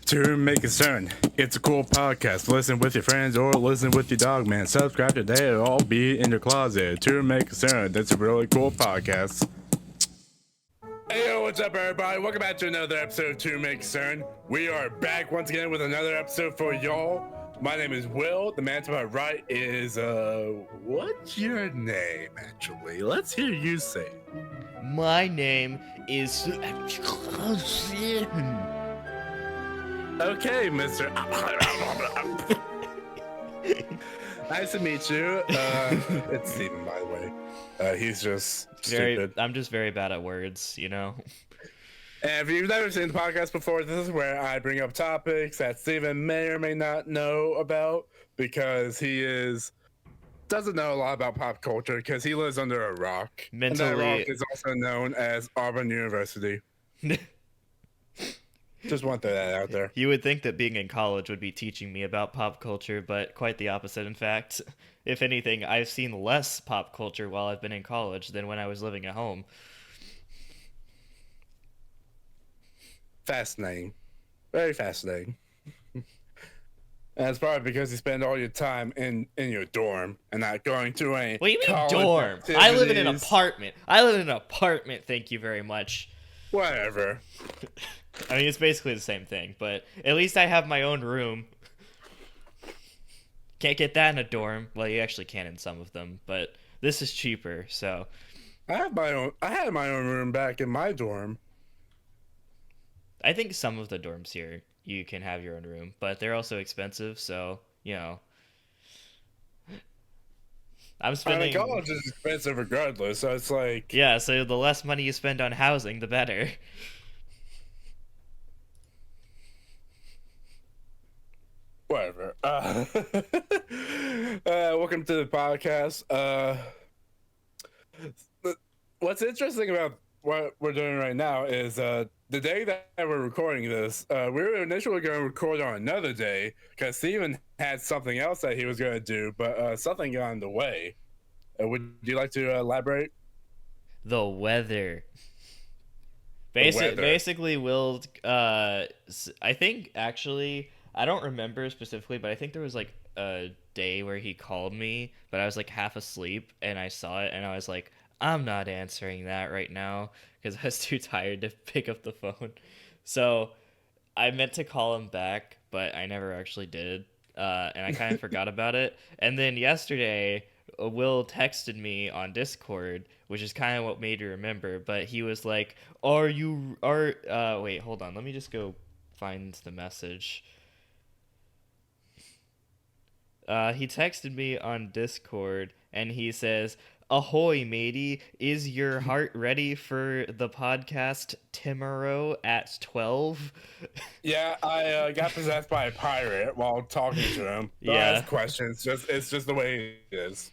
To make concern, it's a cool podcast. Listen with your friends or listen with your dog, man. Subscribe today or I'll be in your closet. To make concern, that's a really cool podcast. Hey, yo, what's up, everybody? Welcome back to another episode of To Make Concern. We are back once again with another episode for y'all. My name is Will. The man to my right is, what's your name, actually? Let's hear you say. My name is... Okay, Mr. Nice to meet you. It's Steven, by the way. He's just stupid. I'm just very bad at words, you know? And if you've never seen the podcast before, this is where I bring up topics that Steven may or may not know about because doesn't know a lot about pop culture because he lives under a rock. Mentally... And that rock is also known as Auburn University. Just want to throw that out there. You would think that being in college would be teaching me about pop culture, but quite the opposite, in fact. If anything, I've seen less pop culture while I've been in college than when I was living at home. Fascinating. Very fascinating. And it's probably because you spend all your time in your dorm and not going to any What do you mean college dorm? activities. I live in an apartment. Thank you very much. Whatever. I mean, it's basically the same thing, but at least I have my own room. Can't get that in a dorm. Well, you actually can in some of them, but this is cheaper, so. I had my own room back in my dorm. I think some of the dorms here, you can have your own room, but they're also expensive, so, you know. I'm spending... I mean, college is expensive regardless, so it's like... Yeah, so the less money you spend on housing, the better. Whatever. Welcome to the podcast. What's interesting about what we're doing right now is the day that we're recording this, we were initially going to record on another day because Steven had something else that he was going to do, but something got in the way. Would you like to elaborate? The weather. Basically, Will, I think, actually... I don't remember specifically, but I think there was like a day where he called me, but I was like half asleep and I saw it and I was like, I'm not answering that right now because I was too tired to pick up the phone. So I meant to call him back, but I never actually did. And I kind of forgot about it. And then yesterday, Will texted me on Discord, which is kind of what made me remember, but he was like, wait, hold on. Let me just go find the message. He texted me on Discord, and he says, "Ahoy, matey, is your heart ready for the podcast tomorrow at 12?" Yeah, I got possessed by a pirate while talking to him. Don't ask questions. It's just the way it is.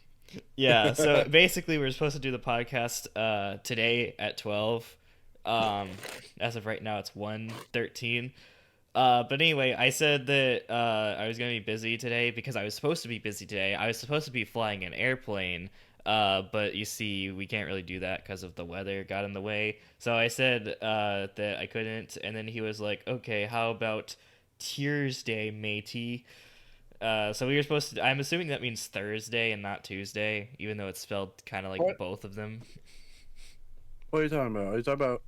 Yeah, so basically we're supposed to do the podcast today at 12. As of right now, it's 1:13. But anyway, I said that I was going to be busy today because I was supposed to be busy today. I was supposed to be flying an airplane, but you see, we can't really do that because of the weather got in the way. So I said that I couldn't, and then he was like, okay, how about Tuesday, matey? So we were supposed to... I'm assuming that means Thursday and not Tuesday, even though it's spelled kind of like both of them. What are you talking about? Are you talking about...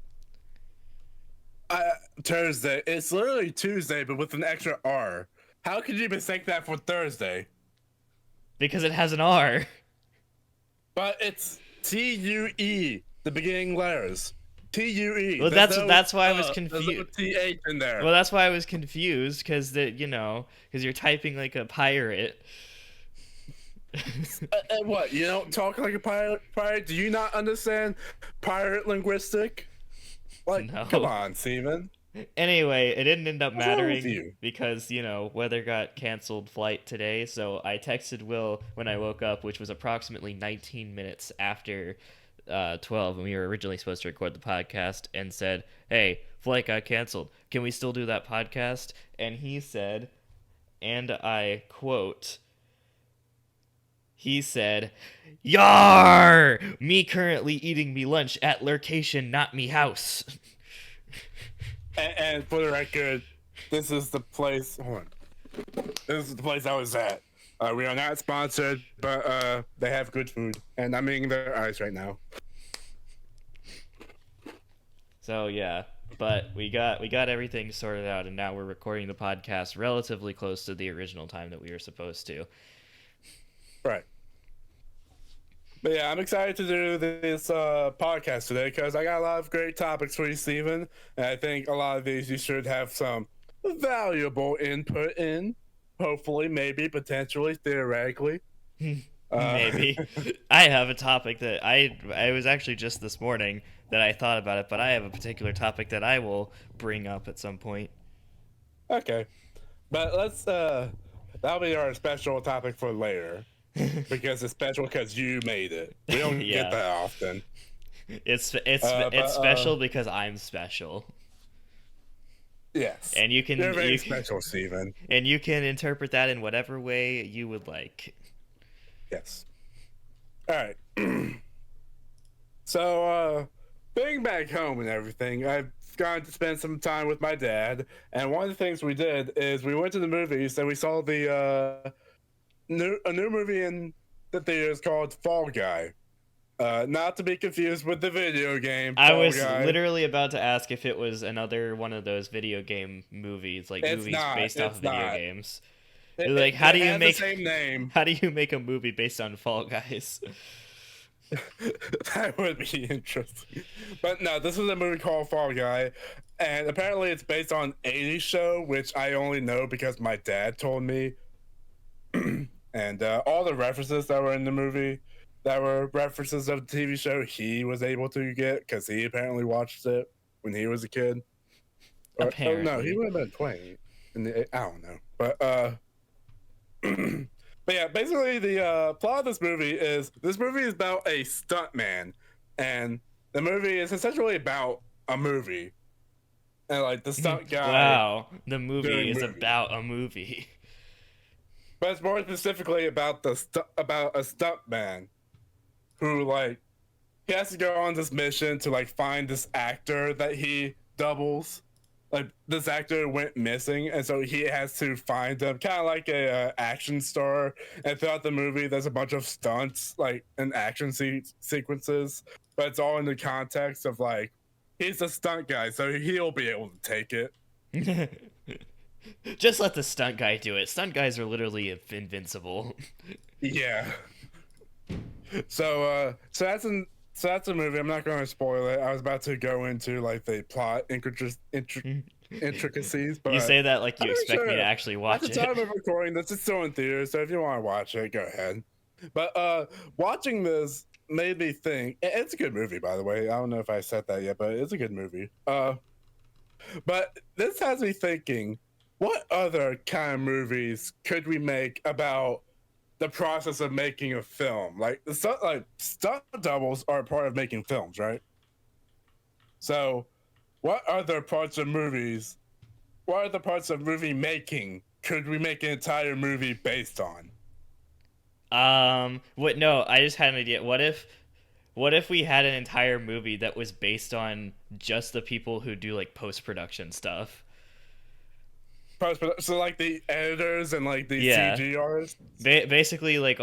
Thursday. It's literally Tuesday, but with an extra R. How could you mistake that for Thursday? Because it has an R. But it's T-U-E, the beginning letters. T-U-E. Well, that's why I was confused. There's no T-H in there. Well, that's why I was confused, because you're typing like a pirate. What? You don't talk like a pirate? Do you not understand pirate linguistic? Like, no. Come on, Steven. Anyway, it didn't end up mattering because, weather got canceled flight today. So I texted Will when I woke up, which was approximately 19 minutes after 12, and we were originally supposed to record the podcast, and said, hey, flight got canceled. Can we still do that podcast? And he said, and I quote, he said, "Yar! Me currently eating me lunch at location, not me house." And for the record, This is the place. Hold on. This is the place I was at. We are not sponsored, but they have good food, and I'm eating their ice right now. So yeah, but we got everything sorted out, and now we're recording the podcast relatively close to the original time that we were supposed to. Right. But yeah, I'm excited to do this podcast today because I got a lot of great topics for you, Steven. And I think a lot of these you should have some valuable input in. Hopefully, maybe, potentially, theoretically. Maybe. I have a topic that I was actually just this morning that I thought about it, but I have a particular topic that I will bring up at some point. Okay. But let's that'll be our special topic for later. Because it's special because you made it. We don't get that often. It's special because I'm special. Yes. And you're very special, Steven. And you can interpret that in whatever way you would like. Yes. All right. So, being back home and everything, I've gone to spend some time with my dad, and one of the things we did is we went to the movies and we saw a new movie in the theaters called Fall Guy. Not to be confused with the video game. I was literally about to ask if it was another one of those video game movies, like movies based off of video games. Like, how do you make the same name? How do you make a movie based on Fall Guys? That would be interesting. But no, this is a movie called Fall Guy, and apparently it's based on 80s show, which I only know because my dad told me. And all the references that were in the movie that were references of the TV show, he was able to get because he apparently watched it when he was a kid. Apparently. No, he would have been 20. I don't know. But but yeah, basically the plot of this movie is about a stuntman, and the movie is essentially about a movie. And like the stunt guy. Wow, the movie is about a movie. But it's more specifically about a stuntman who, like, he has to go on this mission to, like, find this actor that he doubles. Like, this actor went missing, and so he has to find him, kind of like a action star. And throughout the movie, there's a bunch of stunts, like, and action sequences. But it's all in the context of, like, he's a stunt guy, so he'll be able to take it. Just let the stunt guy do it. Stunt guys are literally invincible. Yeah. So that's a movie. I'm not going to spoil it. I was about to go into like the plot intricacies, but you say that like you expect me to actually watch it. At the time of recording this, it's still in theaters, so if you want to watch it, go ahead. But watching this made me think. It's a good movie, by the way. I don't know if I said that yet, but it's a good movie. But this has me thinking. What other kind of movies could we make about the process of making a film? Like stunt doubles are a part of making films, right? So, what other parts of movie making could we make an entire movie based on? What? No, I just had an idea. What if we had an entire movie that was based on just the people who do like post-production stuff? So like the editors and like the CGRs, basically like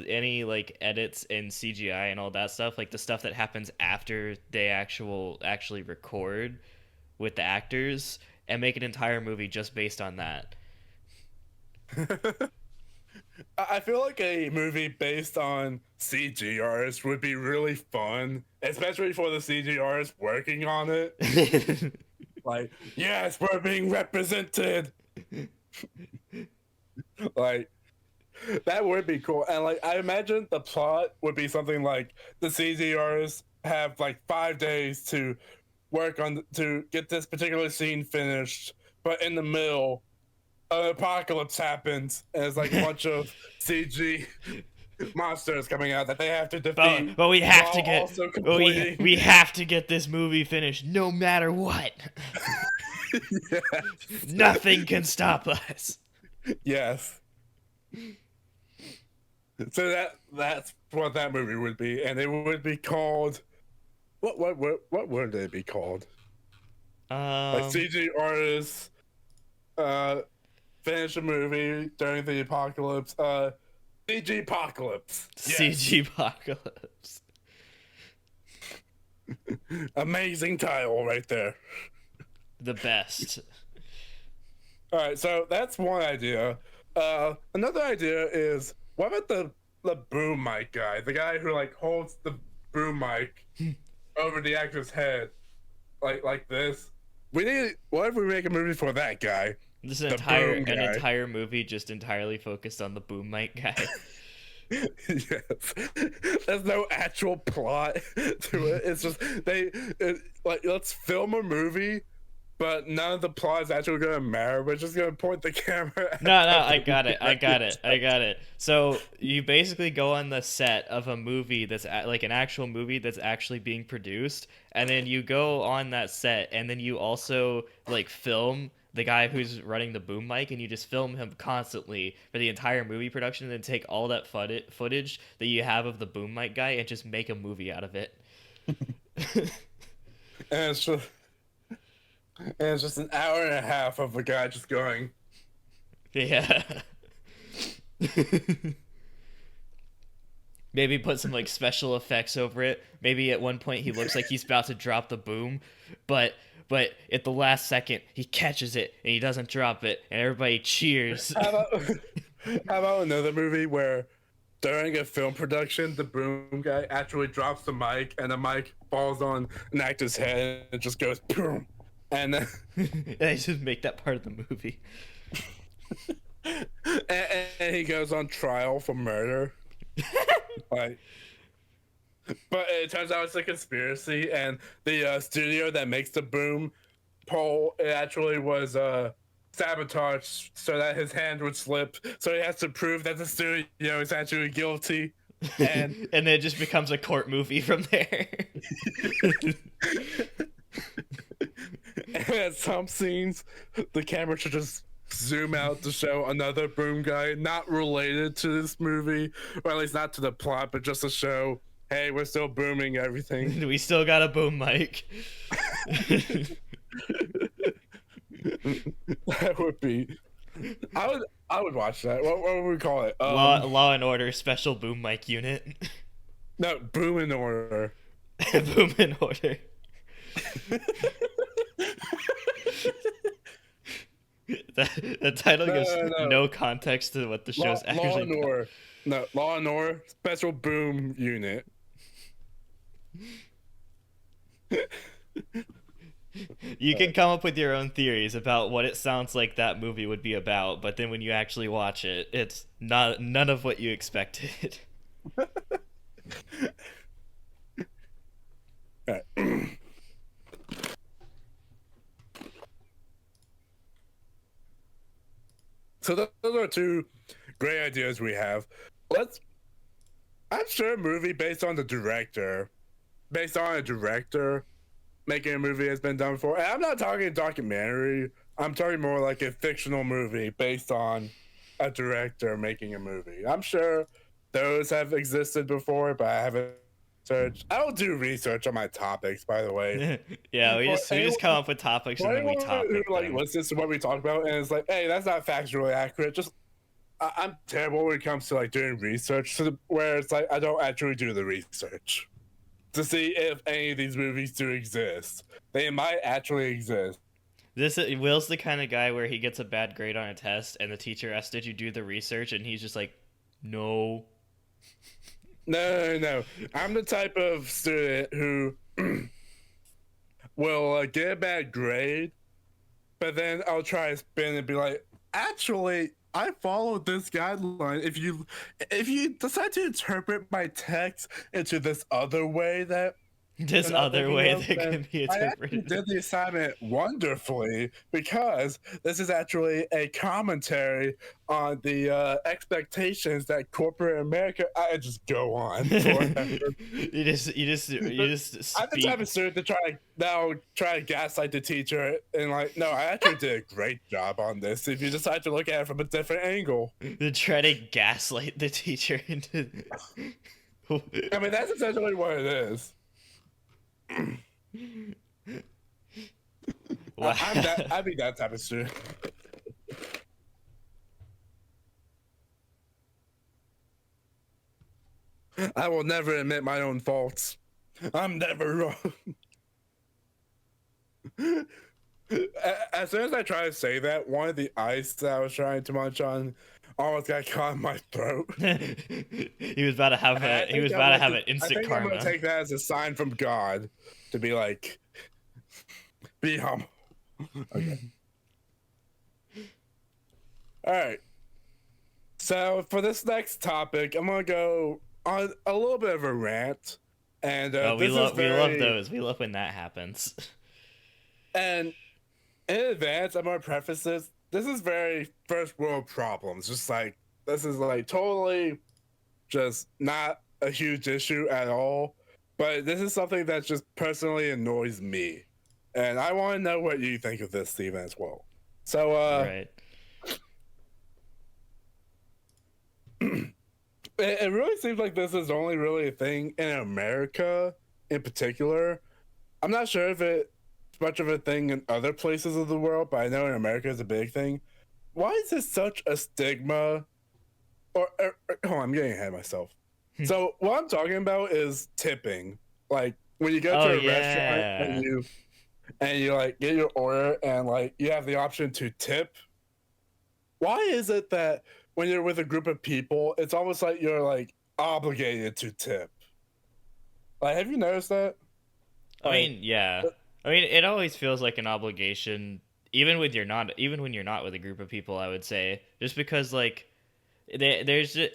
any like edits and CGI and all that stuff, like the stuff that happens after they actually record with the actors, and make an entire movie just based on that. I feel like a movie based on CGRs would be really fun, especially for the CGRs working on it. Like, yes, we're being represented. Like, that would be cool. And like, I imagine the plot would be something like the CGRs have like 5 days to work on to get this particular scene finished, but in the middle an apocalypse happens and it's like a bunch of CG monsters coming out that they have to defeat. But we have to get we have to get this movie finished no matter what. Yes. Nothing can stop us. Yes. So that's what that movie would be, and it would be called what would it be called? Like CG artists uh, finish a movie during the apocalypse. CG apocalypse. Yes. CG apocalypse. Amazing title right there. The best. All right, so that's one idea. Another idea is what about the boom mic guy, the guy who like holds the boom mic over the actor's head, like this. We need. What if we make a movie for that guy? This is The boom an guy. entire movie just entirely focused on the boom mic guy. Yes, there's no actual plot to it. It's just like let's film a movie, but none of the plot is actually gonna matter. We're just gonna point the camera. No, I got it. So you basically go on the set of a movie that's like an actual movie that's actually being produced, and then you go on that set, and then you also like film the guy who's running the boom mic, and you just film him constantly for the entire movie production, and then take all that footage that you have of the boom mic guy and just make a movie out of it. And it's just an hour and a half of a guy just going. Yeah. Maybe put some like special effects over it. Maybe at one point he looks like he's about to drop the boom, but at the last second he catches it and he doesn't drop it, and everybody cheers. How about another movie where during a film production the boom guy actually drops the mic and the mic falls on an actor's head and it just goes boom, and then They just make that part of the movie. and he goes on trial for murder. Like, but it turns out it's a conspiracy, and the studio that makes the boom pole, it actually was sabotaged so that his hand would slip. So he has to prove that the studio is actually guilty, and And then it just becomes a court movie from there. and at some scenes, the camera should just zoom out to show another boom guy not related to this movie, or at least not to the plot, but just to show, hey, we're still booming everything. We still got a boom mic. That would be. I would watch that. What would we call it? Law and Order Special Boom Mic Unit. No, Boom in Order. Boom in Order. The title gives no context to what the show's actually Law and about. Order. No, Law and Order Special Boom Unit. You can come up with your own theories about what it sounds like that movie would be about, but then when you actually watch it, it's none of what you expected. Alright. So those are two great ideas we have. I'm sure a movie based on a director making a movie has been done before. And I'm not talking a documentary. I'm talking more like a fictional movie based on a director making a movie. I'm sure those have existed before, but I haven't searched. I don't do research on my topics, by the way. Yeah, we just come up with topics and then we topic who, like, them. listens to what we talk about and it's like, hey, that's not factually accurate. Just I'm terrible when it comes to like doing research, where it's like I don't actually do the research to see if any of these movies do exist. They might actually exist. Will's the kind of guy where he gets a bad grade on a test and the teacher asks, "Did you do the research?" and he's just like, "No." No. I'm the type of student who will get a bad grade, but then I'll try to spin and be like, actually, I followed this guideline. If you decide to interpret my text into this other way that This other way that can be I actually interpreted. did the assignment wonderfully, because this is actually a commentary on the expectations that corporate America. I just go on. You just I'm the speak. type of student to try to gaslight the teacher and like, no, I actually did a great job on this. If you decide to look at it from a different angle, To try to gaslight the teacher into. I mean that's essentially what it is. Wow. I'd be that type of student. I will never admit my own faults. I'm never wrong. As soon as I try to say that, one of the ice that I was trying to munch on almost got caught in my throat. He was about to have I he was think about to have an I instant think I'm gonna karma. take that as a sign from God to be like, be humble. Okay. All right. So for this next topic, I'm gonna go on a little bit of a rant, and Oh, this is we love very those. We love when that happens. and in advance, I'm gonna preface this. This is very first world problems. Just like this is like totally just not a huge issue at all. But this is something that just personally annoys me. And I want to know what you think of this, Steven, as well. So Right. it really seems like this is only really a thing in America in particular. I'm not sure if it's much of a thing in other places of the world, but I know in America it's a big thing. Why is this such a stigma? Hold on, I'm getting ahead of myself. So what I'm talking about is tipping. Like when you go Oh to a restaurant yeah. and you like get your order and like you have the option to tip. Why is it that when you're with a group of people, it's almost like you're like obligated to tip? Like, have you noticed that? I Like, mean, yeah. I mean, it always feels like an obligation, even when you're not with a group of people. I would say, just because like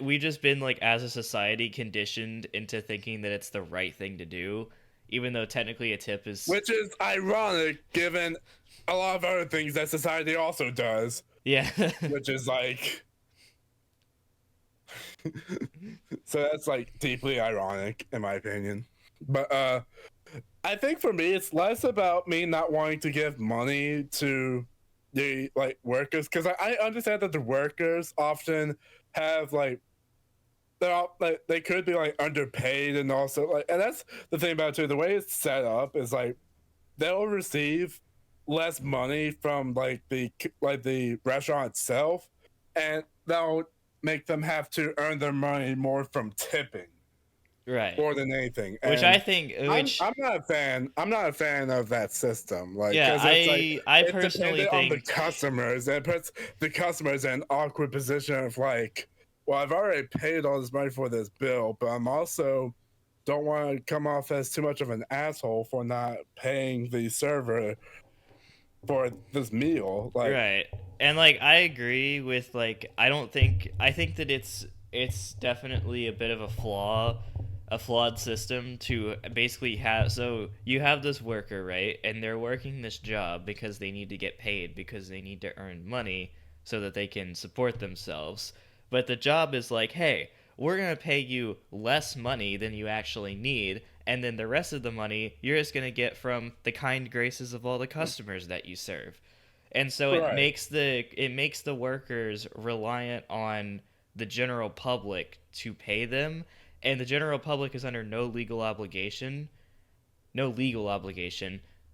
we just been like as a society conditioned into thinking that it's the right thing to do, even though technically a tip is which is ironic given a lot of other things that society also does, yeah. which is like, so that's like deeply ironic in my opinion. But I think for me, it's less about me not wanting to give money to the like workers because I understand that the workers often have like they're all, like they could be like underpaid and also like and that's the thing about it too. The way it's set up is like they'll receive less money from like the restaurant itself, and that'll make them have to earn their money more from tipping Right. more than anything. Which I And think, I'm not a fan. I'm not a fan of that system. Like, yeah, because it's like I it's personally dependent on the think, customers, and it puts the customers in an awkward position of like, well, I've already paid all this money for this bill, but I'm also don't want to come off as too much of an asshole for not paying the server for this meal. Like, right. And like I agree with like I think that it's definitely a bit of a flawed system to basically have. So you have this worker, right? And they're working this job because they need to get paid, because they need to earn money so that they can support themselves. But the job is like, "Hey, we're going to pay you less money than you actually need, and then the rest of the money you're just going to get from the kind graces of all the customers that you serve." And so right, it makes the workers reliant on the general public to pay them, and the general public is under no legal obligation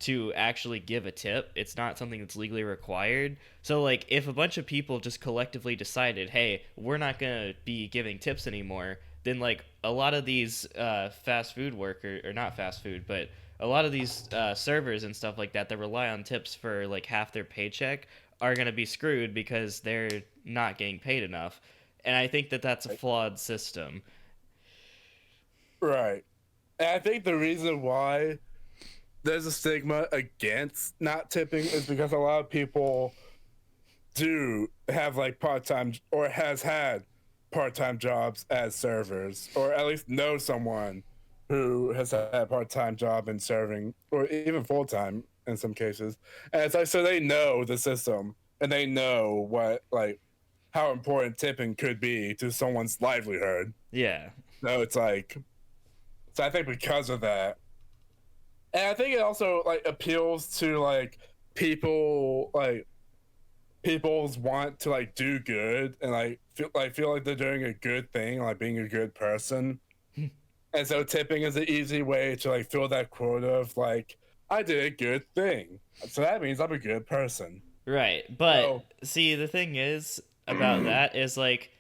to actually give a tip. It's not something that's legally required. So like if a bunch of people just collectively decided, "Hey, we're not going to be giving tips anymore," then like a lot of these fast food workers, or not fast food, but a lot of these servers and stuff like that that rely on tips for like half their paycheck are going to be screwed because they're not getting paid enough. And I think that that's a flawed system. right. And I think the reason why there's a stigma against not tipping is because a lot of people do have like part-time or has had part-time jobs as servers or at least know someone who has had a part-time job in serving or even full-time in some cases, and it's like so they know the system and they know what like how important tipping could be to someone's livelihood. Yeah. So it's like, so I think because of that, and I think it also like appeals to like people like people's want to like do good and like feel like they're doing a good thing, like being a good person. And so tipping is an easy way to like fill that quota of like I did a good thing, so that means I'm a good person. Right. But So see, the thing is about that is like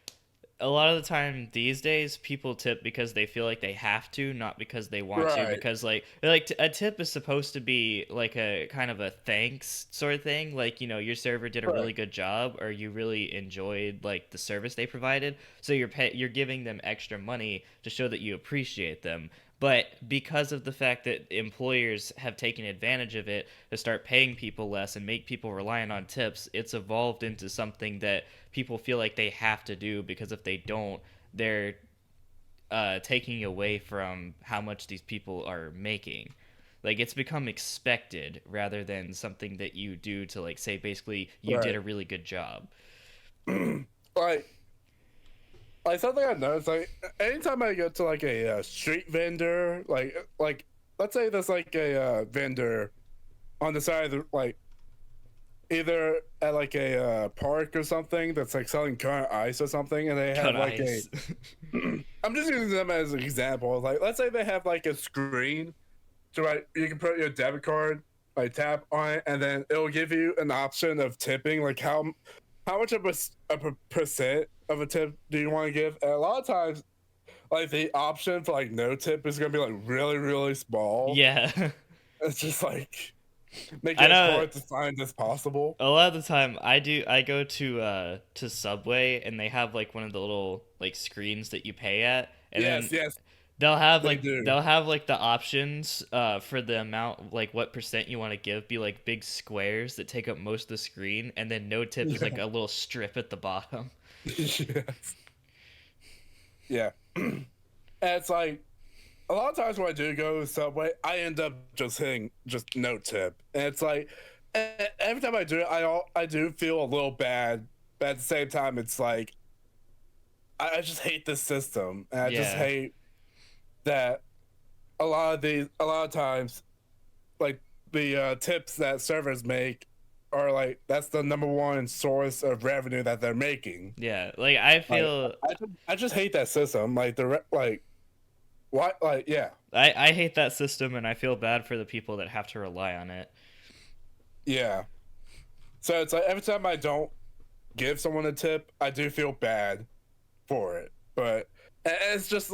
a lot of the time these days people tip because they feel like they have to, not because they want to, Right. because a tip is supposed to be like a kind of a thanks sort of thing, like, you know, your server did a Right. really good job or you really enjoyed like the service they provided, so you're giving them extra money to show that you appreciate them. But because of the fact that employers have taken advantage of it to start paying people less and make people reliant on tips, it's evolved into something that people feel like they have to do, because if they don't, they're taking away from how much these people are making. Like, it's become expected rather than something that you do to, like, say basically you did Right. a really good job. like something I noticed, like anytime I go to like a street vendor, like let's say there's like a vendor on the side of the like either at like a park or something that's like selling current ice or something, and they Cut have like a ice. I'm just using them as an example. Like let's say they have like a screen to like you can put your debit card, like tap on it, and then it'll give you an option of tipping, like how much of a percent of a tip do you want to give? And a lot of times, like the option for like no tip is gonna be like really really small. Yeah. It's just like make I it as know. hard to find as possible. A lot of the time I go to Subway, and they have like one of the little like screens that you pay at, and then Yes, yes, they do. they'll have like the options for the amount, like what percent you want to give, be like big squares that take up most of the screen, and then no tip is Yeah. like a little strip at the bottom. Yes. Yeah. And it's like a lot of times when I do go to Subway, I end up just hitting just no tip, and it's like every time I do it, I do feel a little bad, but at the same time, it's like I just hate this system, and I just Yeah. hate that a lot of times, like the tips that servers make are like that's the number one source of revenue that they're making. Yeah. Like I Like feel I just hate that system. Like like what like yeah. I hate that system, and I feel bad for the people that have to rely on it. Yeah. So it's like every time I don't give someone a tip, I do feel bad for it. But it's just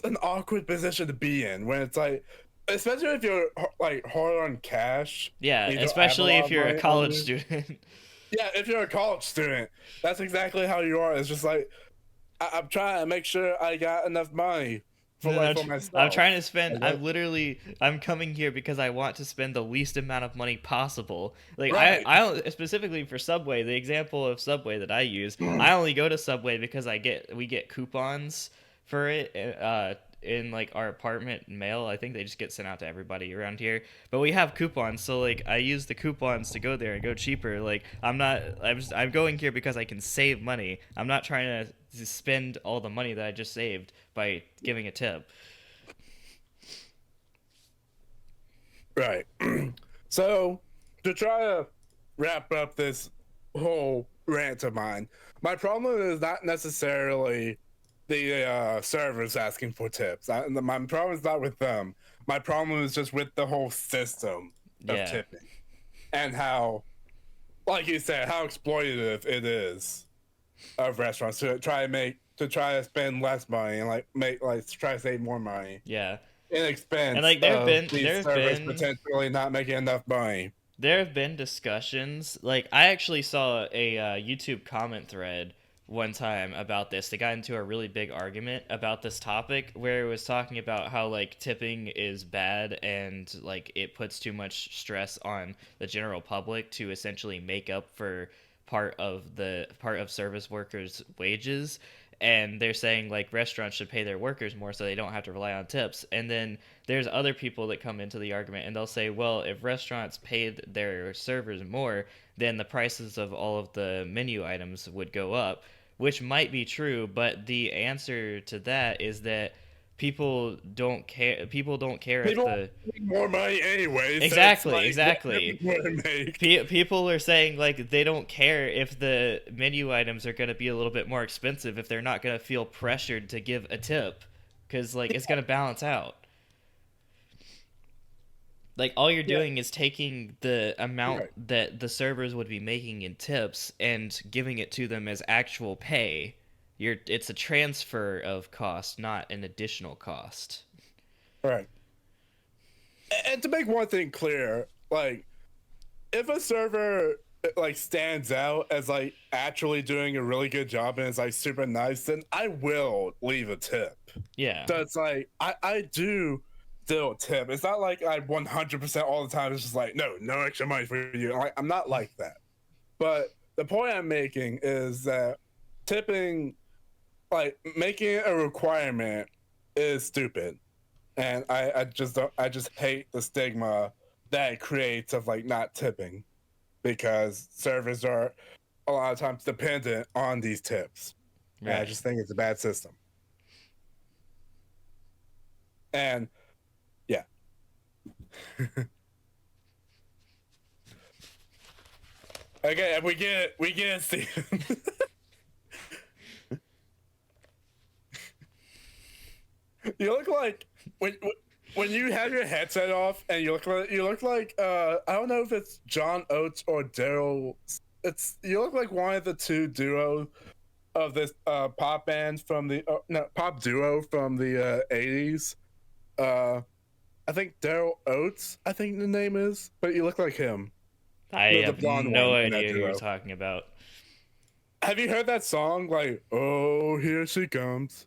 an awkward position to be in when it's like, especially if you're like hard on cash Yeah, and you don't have a especially lot if of you're a money on college you. student. Yeah, if you're a college student, that's exactly how you are. It's just like I'm trying to make sure I got enough money for No, like I'm, for I'm myself. trying to spend. Like, I'm coming here because I want to spend the least amount of money possible. Like right. specifically for Subway, the example of Subway that I use, I only go to Subway because we get coupons for it. In like our apartment mail, I think they just get sent out to everybody around here. But we have coupons, so like I use the coupons to go there and go cheaper. Like I'm going here because I can save money. I'm not trying to spend all the money that I just saved by giving a tip. Right. So, to try to wrap up this whole rant of mine, my problem is not necessarily the servers asking for tips. My problem is not with them. My problem is just with the whole system of Yeah. tipping and how, like you said, how exploitative it is of restaurants to try to spend less money and try to save more money Yeah. in And expense like of these servers potentially not making enough money. there have been discussions. Like I actually saw a YouTube comment thread one time about this. They got into a really big argument about this topic where it was talking about how like tipping is bad, and like it puts too much stress on the general public to essentially make up for part of service workers' wages. And they're saying like restaurants should pay their workers more so they don't have to rely on tips. And then there's other people that come into the argument and they'll say, well, if restaurants paid their servers more, then the prices of all of the menu items would go up, which might be true. But the answer to that is that people don't care if People the make more money anyway, so it's exactly like exactly what to make. People are saying like they don't care if the menu items are going to be a little bit more expensive if they're not going to feel pressured to give a tip, because like it's going to balance out. Like all you're Yeah, doing is taking the amount right. that the servers would be making in tips and giving it to them as actual pay. it's a transfer of cost, not an additional cost. Right. And to make one thing clear, like if a server like stands out as like actually doing a really good job and is like super nice, then I will leave a tip. Yeah. So it's like I do still tip. It's not like I 100% all the time. It's just like no extra money for you. Like I'm not like that. But the point I'm making is that tipping, like making it a requirement, is stupid, and I just don't. I just hate the stigma that it creates of like not tipping, because servers are a lot of times dependent on these tips. And I Right. just think it's a bad system. And yeah. Okay, we get it, Steven. You look like when you have your headset off and you look like I don't know if it's John Oates or Daryl. It's you look like one of the two duo of this pop band from the no pop duo from the 80s. I think Daryl Oates, I think the name is, but you look like him, I the have blonde no one in that idea who you're duo. talking about. Have you heard that song? Like, oh, here she comes.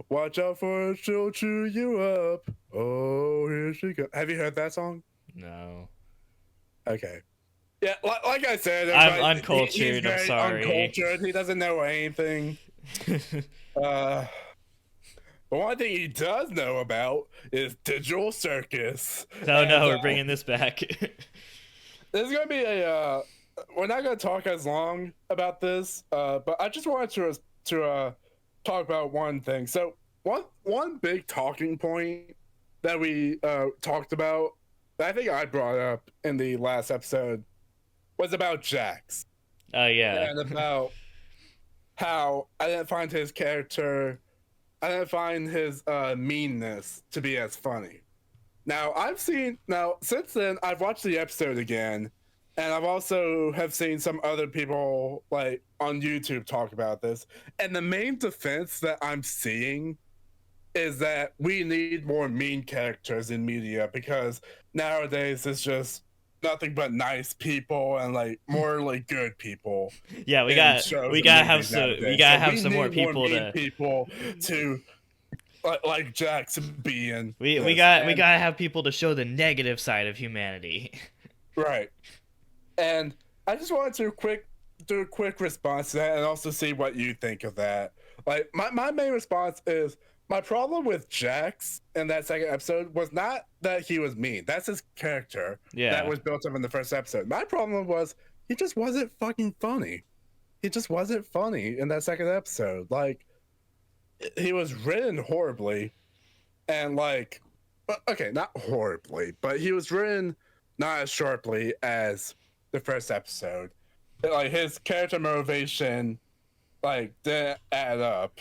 Watch out for her, she'll chew you up. Oh, here she comes. Have you heard that song? No. Okay. Yeah, like I said, I'm everybody, he's uncultured. I'm very sorry. uncultured. He doesn't know anything. Uh, but one thing he does know about is Digital Circus. No, And no, we're bringing this back. there's gonna be a. We're not gonna talk as long about this, but I just wanted to talk about one thing. So one big talking point that we talked about, that I think I brought up in the last episode, was about Jax, Oh yeah. and about how I didn't find his character, I didn't find his meanness to be as funny. Now since then I've watched the episode again, and I've also have seen some other people like on YouTube talk about this. And the main defense that I'm seeing is that we need more mean characters in media, because nowadays it's just nothing but nice people and like morally good people Yeah, in shows we and gotta have movies some we nowadays. gotta So have we some more need more people mean to people to like Jackson being we this. got we And gotta have people to show the negative side of humanity. right. And I just wanted to do a quick response to that and also see what you think of that. Like my main response is, my problem with Jax in that second episode was not that he was mean. That's his character that Yeah. was built up in the first episode. My problem was he just wasn't fucking funny. He just wasn't funny in that second episode. Like, he was written horribly, and like, okay, not horribly, but he was written not as sharply as the first episode. Like his character motivation like didn't add up.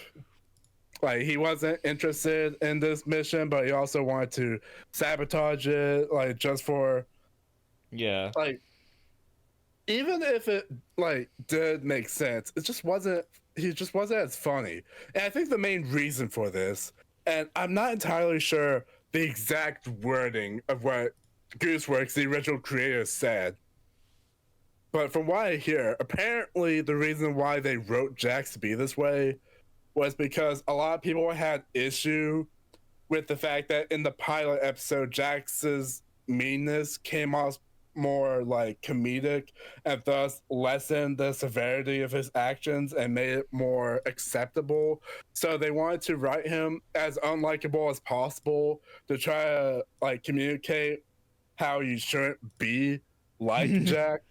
Like he wasn't interested in this mission, but he also wanted to sabotage it, like just for Yeah. like, even if it like did make sense, it just wasn't. He just wasn't as funny. And I think the main reason for this, and I'm not entirely sure the exact wording of what Gooseworks, the original creator, said, but from what I hear, apparently the reason why they wrote Jax to be this way was because a lot of people had issue with the fact that in the pilot episode, Jax's meanness came off more like comedic, and thus lessened the severity of his actions and made it more acceptable. So they wanted to write him as unlikable as possible to try to like communicate how you shouldn't be like Jax.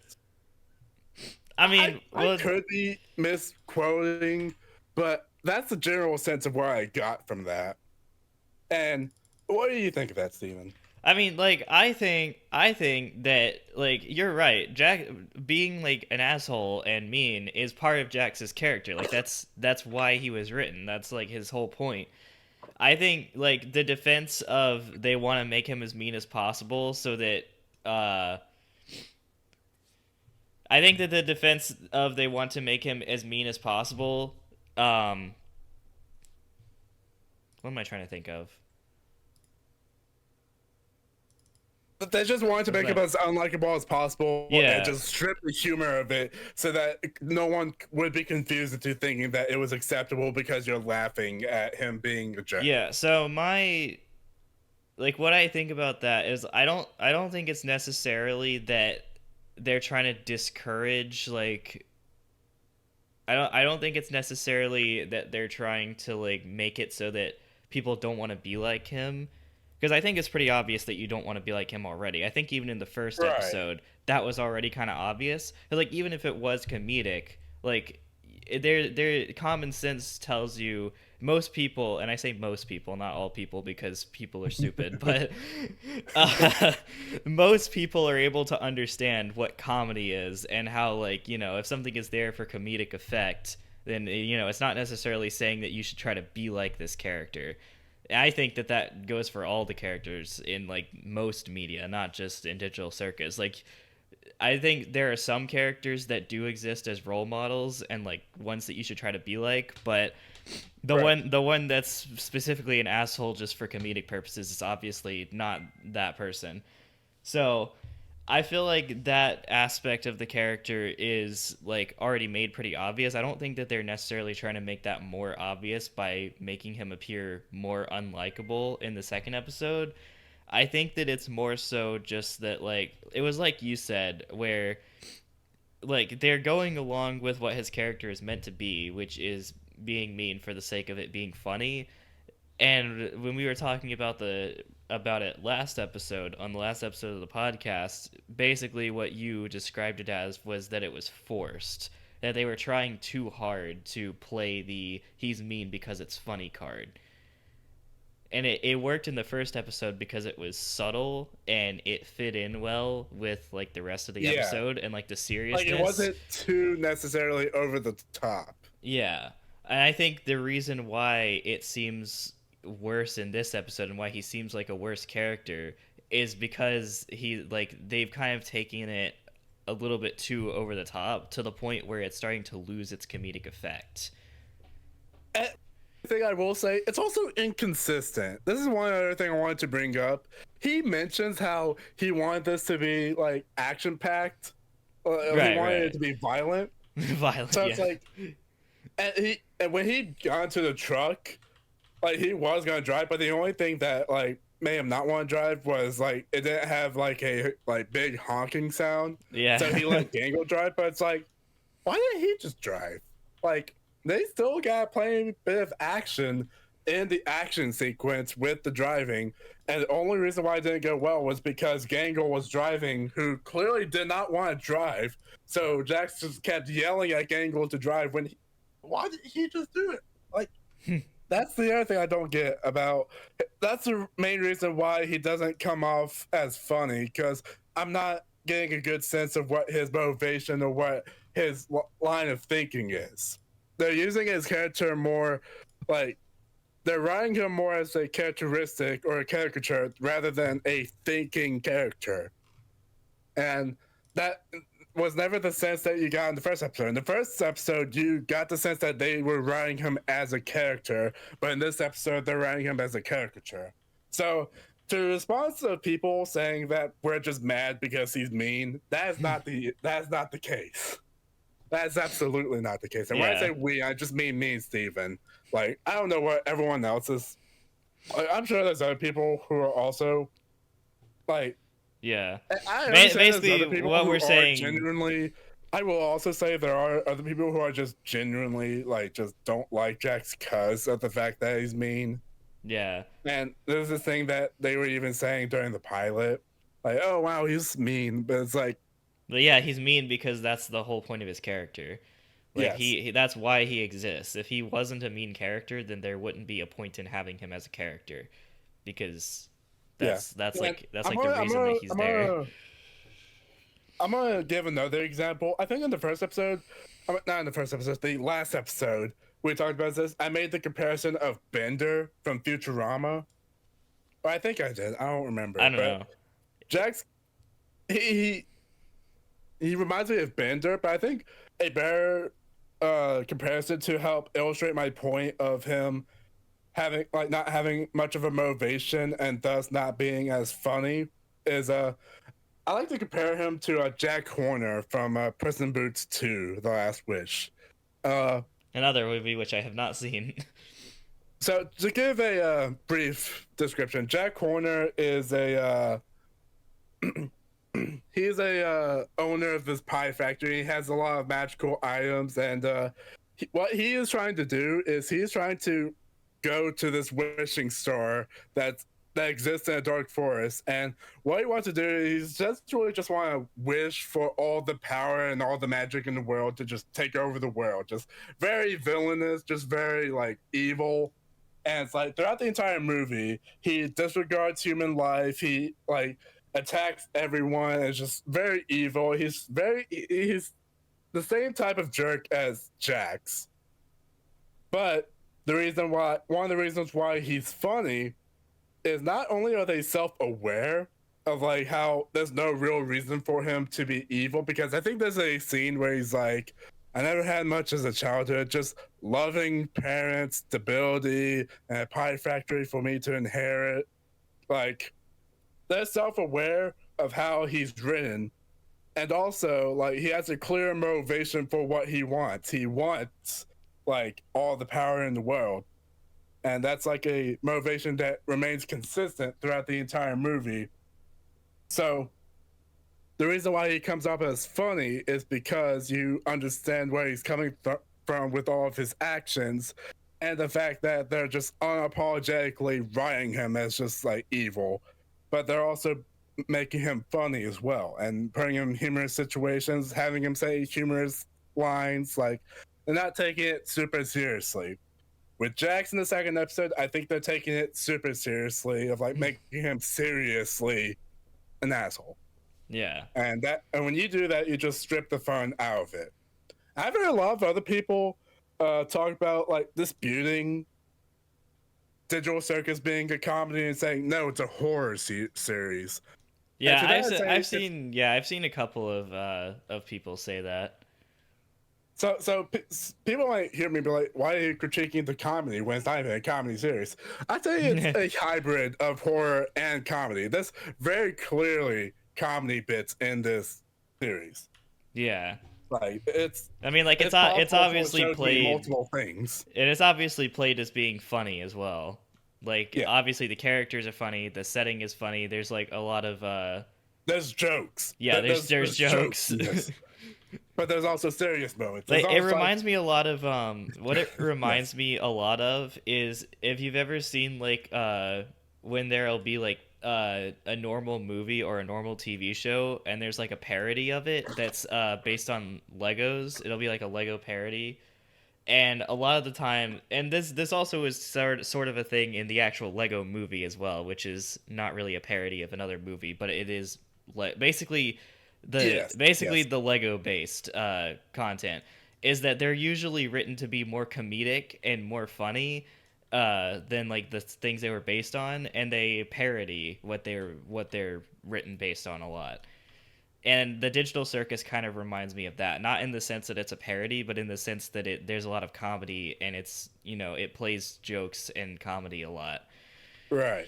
I mean, I well, could be misquoting, but that's the general sense of where I got from that. And what do you think of that, Steven? I mean, like, I think that, like, you're right. Jack being like an asshole and mean is part of Jax's character. Like, that's why he was written. That's like his whole point. I think like the defense of they want to make him as mean as possible so that I think that the defense of they want to make him as mean as possible Um, what am I trying to think of? But they just wanted to What's make it that? as unlikable as possible and Yeah, just strip the humor of it so that no one would be confused into thinking that it was acceptable because you're laughing at him being a jerk. yeah. So my like what I think about that is I don't think it's necessarily that they're trying to discourage like I don't think it's necessarily that they're trying to like make it so that people don't want to be like him, because I think it's pretty obvious that you don't want to be like him already. I think even in the first Right. episode that was already kind of obvious. 'Cause, like even if it was comedic, like their common sense tells you most people, and I say most people, not all people because people are stupid, but uh, most people are able to understand what comedy is and how, like, if something is there for comedic effect, then it's not necessarily saying that you should try to be like this character. I think that that goes for all the characters in like most media, not just in Digital Circus. Like I think there are some characters that do exist as role models and like ones that you should try to be like, but the Right. one that's specifically an asshole just for comedic purposes is obviously not that person. So I feel like that aspect of the character is like already made pretty obvious. I don't think that they're necessarily trying to make that more obvious by making him appear more unlikable in the second episode. I think that it's more so just that like it was like you said where like they're going along with what his character is meant to be, which is being mean for the sake of it being funny. And when we were talking about it last episode on the last episode of the podcast, basically what you described it as was that it was forced. That they were trying too hard to play the he's mean because it's funny card. And it worked in the first episode because it was subtle and it fit in well with like the rest of the Yeah. episode and like the Like it seriousness. wasn't too necessarily over the top. Yeah. And I think the reason why it seems worse in this episode and why he seems like a worse character is because he like they've kind of taken it a little bit too over the top to the point where it's starting to lose its comedic effect. And thing I will say, it's also inconsistent. This is one other thing I wanted to bring up. He mentions how he wanted this to be like action packed. He Right, wanted it right. to be violent. Violent, So yeah. it's like, and when he got into the truck, like he was gonna drive, but the only thing that like made him not want to drive was like it didn't have like a like big honking sound. So he Yeah. let Gangle drive, but it's like, why didn't he just drive? Like they still got plenty bit of action in the action sequence with the driving, and the only reason why it didn't go well was because Gangle was driving, who clearly did not want to drive. So Jax just kept yelling at Gangle to drive when why did he just do it? Like that's the other thing I don't get about. That's the main reason why he doesn't come off as funny, because I'm not getting a good sense of what his motivation or what his line of thinking is. They're using his character more like they're writing him more as a characteristic or a caricature rather than a thinking character. And that was never the sense that you got in the first episode. In the first episode, you got the sense that they were writing him as a character, but in this episode, they're writing him as a caricature. So, to respond to people saying that we're just mad because he's mean, that's not the case. That's absolutely not the case. And when I Yeah. say we, I just mean me and Steven. Like, I don't know what everyone else is. Like, I'm sure there's other people who are also like Yeah. I understand there's Basically other people what who we're are saying. genuinely. I will also say there are other people who are just genuinely like just don't like Jax because of the fact that he's mean. Yeah. And there's this thing that they were even saying during the pilot, like, "Oh wow, he's mean," but it's like, But yeah, he's mean because that's the whole point of his character. Like yes, that's why he exists. If he wasn't a mean character, then there wouldn't be a point in having him as a character, because yeah. that's And like the reason that he's there. I'm gonna give another example. I think in the first episode, not in the first episode, the last episode we talked about this. I made the comparison of Bender from Futurama. Or I think I did. I don't I remember, don't but know. Jax he he reminds me of Bender, but I think a better comparison to help illustrate my point of him having not having much of a motivation and thus not being as funny is I like to compare him to Jack Horner from Prison Boots 2: The Last Wish. Uh, Another movie which I have not seen. so to give a brief description, Jack Horner is a he's a owner of this pie factory. He has a lot of magical items, and what he is trying to do is he's trying to go to this wishing star that exists in a dark forest. And what he wants to do is just want to wish for all the power and all the magic in the world to just take over the world. Just very villainous, just very like evil. And it's like throughout the entire movie, he disregards human life. He like attacks everyone. It's just very evil. He's the same type of jerk as Jax. But one of the reasons why he's funny is not only are they self-aware of like how there's no real reason for him to be evil, because I think there's a scene where he's like, I never had much as a childhood, just loving parents, stability, and a pie factory for me to inherit. Like, they're self-aware of how he's written, and also like he has a clear motivation for what he wants. He wants like all the power in the world, and that's like a motivation that remains consistent throughout the entire movie. So the reason why he comes up as funny is because you understand where he's coming from with all of his actions, and the fact that they're just unapologetically writing him as just like evil, but they're also making him funny as well and putting him in humorous situations, having him say humorous lines. Like, they're not taking it super seriously. With Jax in the second episode, I think they're taking it super seriously, of like making him seriously an asshole. Yeah. And when you do that, you just strip the fun out of it. I've heard a lot of other people talk about like disputing Digital Circus being a comedy and saying no, it's a horror series. Yeah, I've seen a couple of people say that. So people might hear me be like, why are you critiquing the comedy when it's not even a comedy series? I tell you, it's a hybrid of horror and comedy. There's very clearly comedy bits in this series. Yeah. Like, it's obviously played multiple things. It is obviously played as being funny as well. Like, yeah. Obviously the characters are funny, the setting is funny. There's like a lot of there's jokes. Yeah, there's jokes. But there's also serious moments. Like, it reminds me a lot of what it reminds me a lot of is if you've ever seen like when there'll be like a normal movie or a normal TV show and there's like a parody of it that's based on Legos. It'll be like a Lego parody. And a lot of the time, and this also is sort of a thing in the actual Lego movie as well, which is not really a parody of another movie, but it is basically the Lego based content is that they're usually written to be more comedic and more funny than like the things they were based on, and they parody what they're written based on a lot. And the Digital Circus kind of reminds me of that, not in the sense that it's a parody, but in the sense that there's a lot of comedy and it's, you know, it plays jokes and comedy a lot. Right.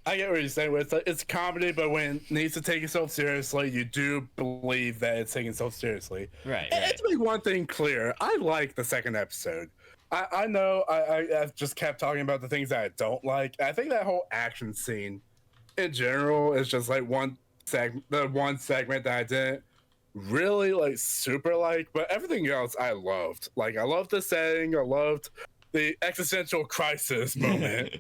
I get what you're saying. It's comedy, but when it needs to take itself seriously, you do believe that it's taking itself seriously. Right. And to make one thing clear, I like the second episode. I know I've just kept talking about the things that I don't like. I think that whole action scene in general is just like the one segment that I didn't really like super like, but everything else I loved. Like, I loved the setting, I loved the existential crisis moment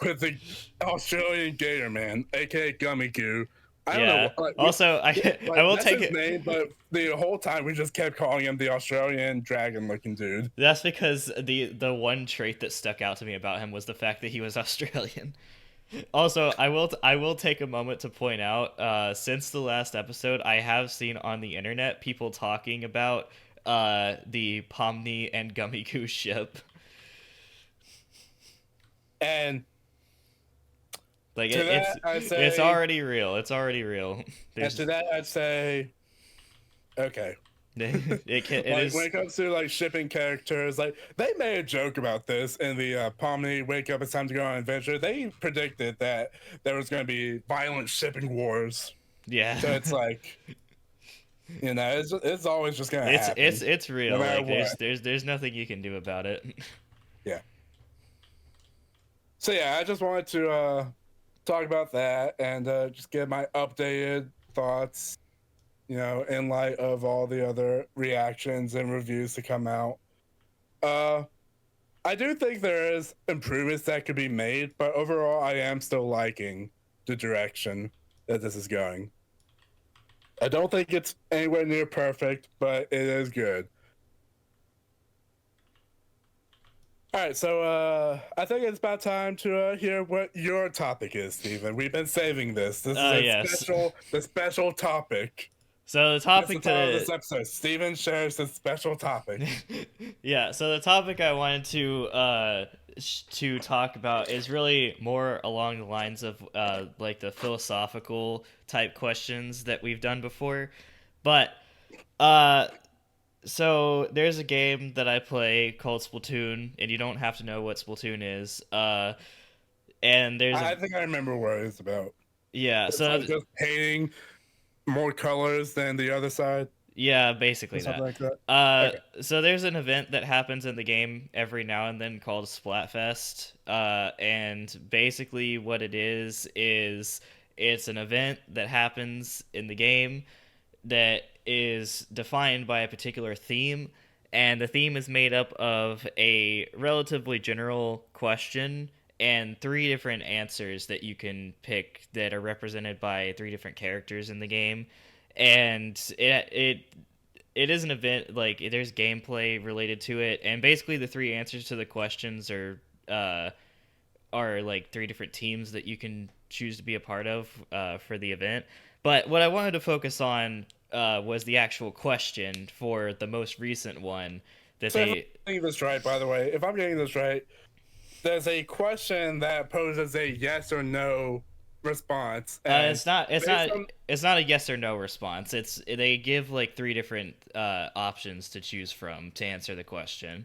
with the Australian gator man, aka Gummy Goo. I don't know. Like, also, I will that's take his it. name, but the whole time we just kept calling him the Australian dragon-looking dude. That's because the one trait that stuck out to me about him was the fact that he was Australian. Also, I will take a moment to point out, since the last episode, I have seen on the internet people talking about the Pomni and Gummy Goo ship. And like it's already real. It's already real. And to that I'd say, okay. It Like when is. it comes to like shipping characters, like they made a joke about this in the Pomni Wake Up It's Time to Go on an Adventure. They predicted that there was going to be violent shipping wars. Yeah. So it's like, it's always just going to happen, It's no real. matter Like what. there's nothing you can do about it. Yeah. So yeah, I just wanted to talk about that and just get my updated thoughts, in light of all the other reactions and reviews to come out. Uh, I do think there is improvements that could be made, but overall, I am still liking the direction that this is going. I don't think it's anywhere near perfect, but it is good. All right, so I think it's about time to hear what your topic is, Stephen. We've been saving this. This is Yes. the special topic. So the That's the topic title of to this episode. Stephen shares the special topic. yeah, so the topic I wanted to talk about is really more along the lines of like the philosophical type questions that we've done before. But uh so there's a game that I play called Splatoon, and you don't have to know what Splatoon is. And there's a I think I remember what it's about. yeah, It's so like just painting more colors than the other side yeah, or basically something that. like that. Okay. So there's an event that happens in the game every now and then called Splatfest. And basically what it is it's an event that happens in the game that is defined by a particular theme, and the theme is made up of a relatively general question and three different answers that you can pick that are represented by three different characters in the game. And it is an event, like there's gameplay related to it, and basically the three answers to the questions are like three different teams that you can choose to be a part of for the event. But what I wanted to focus on was the actual question for the most recent one that So if I'm they. getting this right, by the way, if I'm getting this right, there's a question that poses a yes or no response, and based on It's not a yes or no response. It's they give like three different options to choose from to answer the question.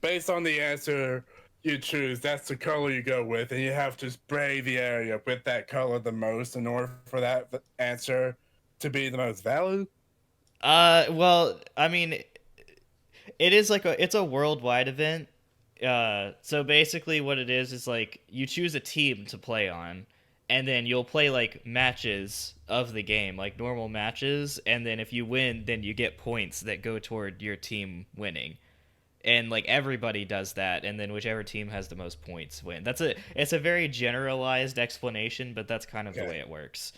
based on the answer you choose, that's the color you go with, and you have to spray the area with that color the most in order for that answer to be the most valid. Well, I mean, it is like it's a worldwide event. So basically, what it is like you choose a team to play on, and then you'll play like matches of the game, like normal matches, and then if you win, then you get points that go toward your team winning. And like everybody does that, and then whichever team has the most points win. It's a very generalized explanation, but that's kind of the way it works.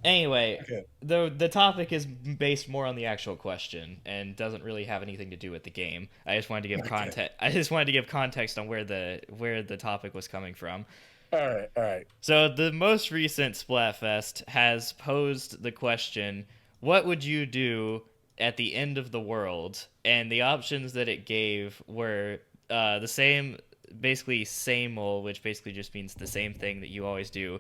Anyway, Okay. the topic is based more on the actual question and doesn't really have anything to do with the game. I just wanted to give context. I just wanted to give context on where the topic was coming from. All right. All right. So the most recent Splatfest has posed the question: what would you do at the end of the world? And the options that it gave were the same, basically same old, which basically just means the same thing that you always do.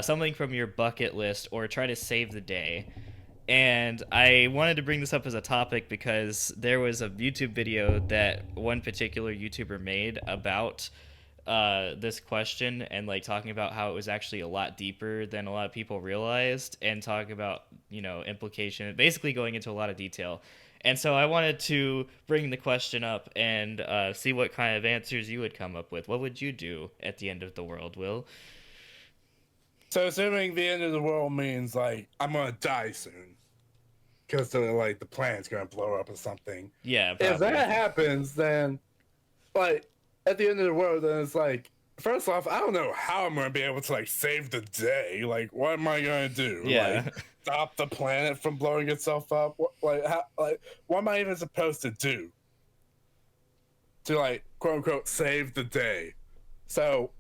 Something from your bucket list, or try to save the day. And I wanted to bring this up as a topic because there was a YouTube video that one particular YouTuber made about this question, and like talking about how it was actually a lot deeper than a lot of people realized, and talking about implication, basically going into a lot of detail. And so I wanted to bring the question up and see what kind of answers you would come up with. What would you do at the end of the world, Will? So assuming the end of the world means like I'm gonna die soon because the planet's gonna blow up or something. Yeah, If probably. that happens, then like at the end of the world, then it's like first off, I don't know how I'm gonna be able to like save the day. Like, what am I gonna do? Yeah. Like, stop the planet from blowing itself up? What am I even supposed to do to like quote unquote save the day? So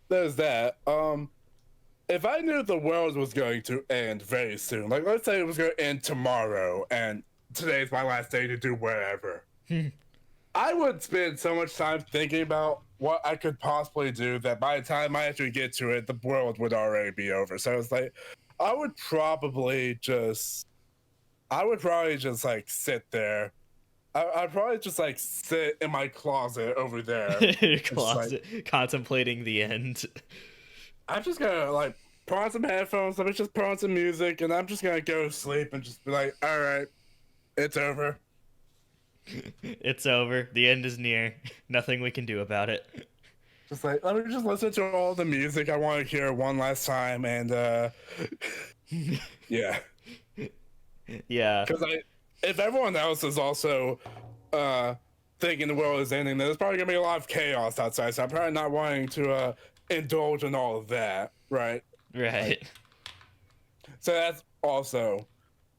there's that. If I knew the world was going to end very soon, like let's say it was going to end tomorrow, and today's my last day to do whatever, I would spend so much time thinking about what I could possibly do that by the time I actually get to it, the world would already be over. So it's like I would probably just, like sit there. I'd probably just like sit in my closet over there. Your And just like, closet, contemplating the end. I'm just gonna like put on some headphones. Let me just put on some music, and I'm just gonna go to sleep and just be like, all right, it's over. It's over. The end is near. Nothing we can do about it. Just like, let me just listen to all the music I want to hear one last time, and yeah, Yeah. because if everyone else is also uh thinking the world is ending, then there's probably gonna be a lot of chaos outside. So I'm probably not wanting to indulge in all of that, right? Right. Like, so that's also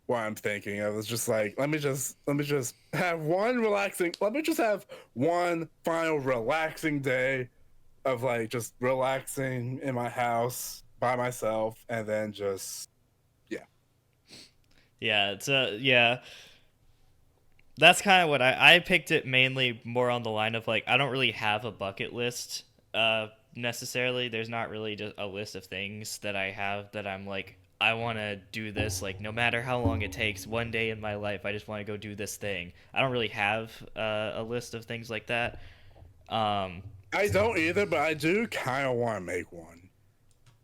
what I'm thinking of. Is just like, let me just have one relaxing. Let me just have one final relaxing day of like just relaxing in my house by myself, and then just yeah. Yeah, it's yeah. That's kind of what I picked it mainly more on the line of like I don't really have a bucket list necessarily. There's not really just a list of things that I have that I'm like I want to do this like no matter how long it takes. One day in my life I just want to go do this thing. I don't really have a list of things like that. Um I don't either, but I do kind of want to make one